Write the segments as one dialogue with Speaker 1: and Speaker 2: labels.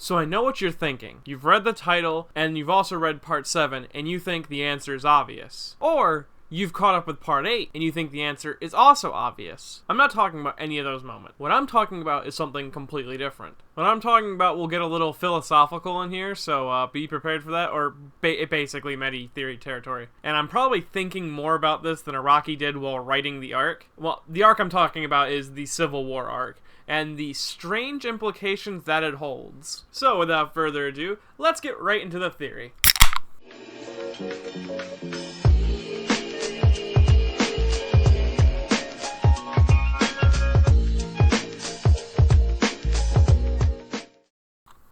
Speaker 1: So I know what you're thinking. You've read the title, and you've also read Part 7, and you think the answer is obvious. Or you've caught up with Part 8, and you think the answer is also obvious. I'm not talking about any of those moments. What I'm talking about is something completely different. What I'm talking about will get a little philosophical in here, so be prepared for that, or basically medi-theory territory. And I'm probably thinking more about this than Araki did while writing the arc. Well, the arc I'm talking about is the Civil War arc, and the strange implications that it holds. So without further ado, let's get right into the theory.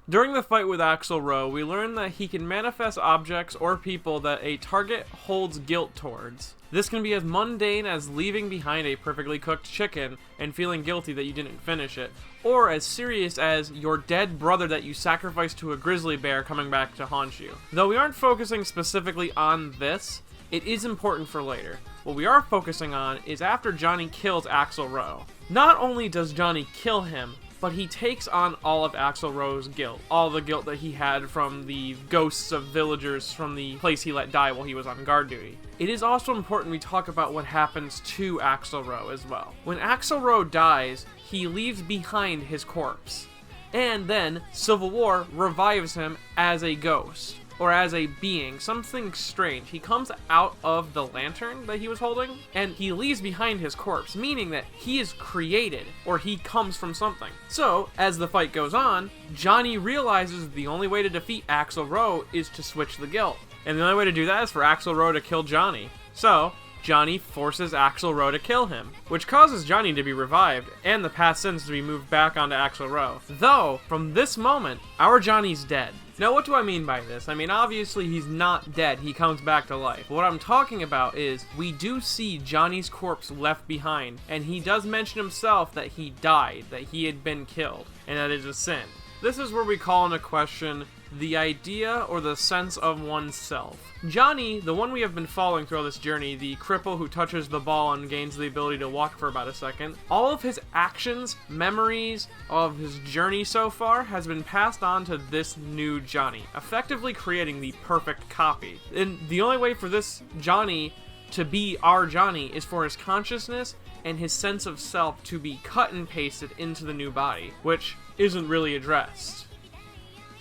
Speaker 1: During the fight with Axl Rowe, we learn that he can manifest objects or people that a target holds guilt towards. This can be as mundane as leaving behind a perfectly cooked chicken and feeling guilty that you didn't finish it, or as serious as your dead brother that you sacrificed to a grizzly bear coming back to haunt you. Though we aren't focusing specifically on this, it is important for later. What we are focusing on is after Johnny kills Axl Rowe. Not only does Johnny kill him, but he takes on all of Axl Rowe's guilt. All the guilt that he had from the ghosts of villagers from the place he let die while he was on guard duty. It is also important we talk about what happens to Axl Rowe as well. When Axl Rowe dies, he leaves behind his corpse. And then Civil War revives him as a ghost. Or as a being, something strange. He comes out of the lantern that he was holding, and he leaves behind his corpse, meaning that he is created, or he comes from something. So, as the fight goes on, Johnny realizes the only way to defeat Axl Rowe is to switch the guilt. And the only way to do that is for Axl Rowe to kill Johnny. So, Johnny forces Axl Rowe to kill him, which causes Johnny to be revived, and the past sins to be moved back onto Axl Rowe. Though, from this moment, our Johnny's dead. Now, what do I mean by this? I mean, obviously, he's not dead. He comes back to life. What I'm talking about is, we do see Johnny's corpse left behind, and he does mention himself that he died, that he had been killed, and that is a sin. This is where we call into question the idea or the sense of oneself. Johnny, the one we have been following throughout this journey, the cripple who touches the ball and gains the ability to walk for about a second, all of his actions, memories of his journey so far has been passed on to this new Johnny, effectively creating the perfect copy. And the only way for this Johnny to be our Johnny is for his consciousness and his sense of self to be cut and pasted into the new body, which isn't really addressed.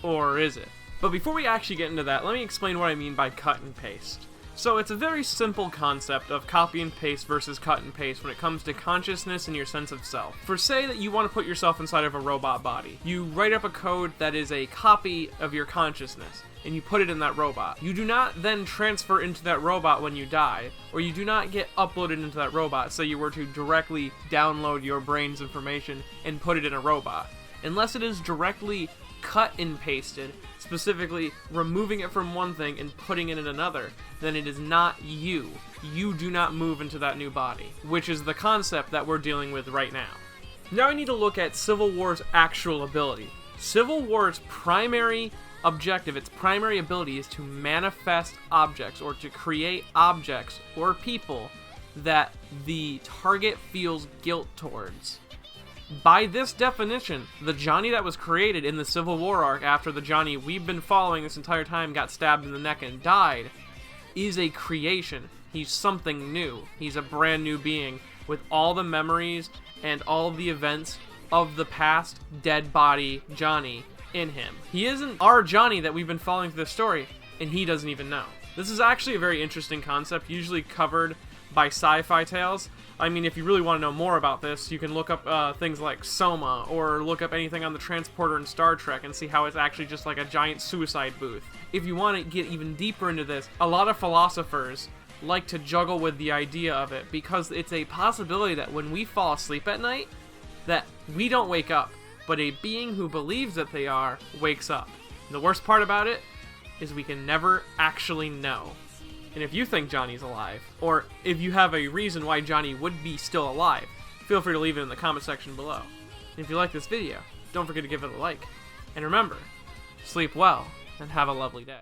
Speaker 1: Or is it? But before we actually get into that, let me explain what I mean by cut and paste. So it's a very simple concept of copy and paste versus cut and paste when it comes to consciousness and your sense of self. For say that you want to put yourself inside of a robot body. You write up a code that is a copy of your consciousness, and you put it in that robot. You do not then transfer into that robot when you die, or you do not get uploaded into that robot, say you were to directly download your brain's information and put it in a robot. Unless it is directly cut and pasted, specifically removing it from one thing and putting it in another, then it is not you. You do not move into that new body, which is the concept that we're dealing with right now. Now I need to look at Civil War's actual ability. Civil War's primary objective, its primary ability, is to manifest objects, or to create objects or people that the target feels guilt towards. By this definition, the Johnny that was created in the Civil War arc after the Johnny we've been following this entire time got stabbed in the neck and died, is a creation. He's something new. He's a brand new being with all the memories and all the events of the past dead body Johnny in him. He isn't our Johnny that we've been following through this story, and he doesn't even know. This is actually a very interesting concept, usually covered by sci-fi tales. I mean, if you really want to know more about this, you can look up things like Soma, or look up anything on the Transporter in Star Trek and see how it's actually just like a giant suicide booth. If you want to get even deeper into this, a lot of philosophers like to juggle with the idea of it, because it's a possibility that when we fall asleep at night, that we don't wake up, but a being who believes that they are wakes up. And the worst part about it is we can never actually know. And if you think Johnny's alive, or if you have a reason why Johnny would be still alive, feel free to leave it in the comment section below. And if you like this video, don't forget to give it a like. And remember, sleep well, and have a lovely day.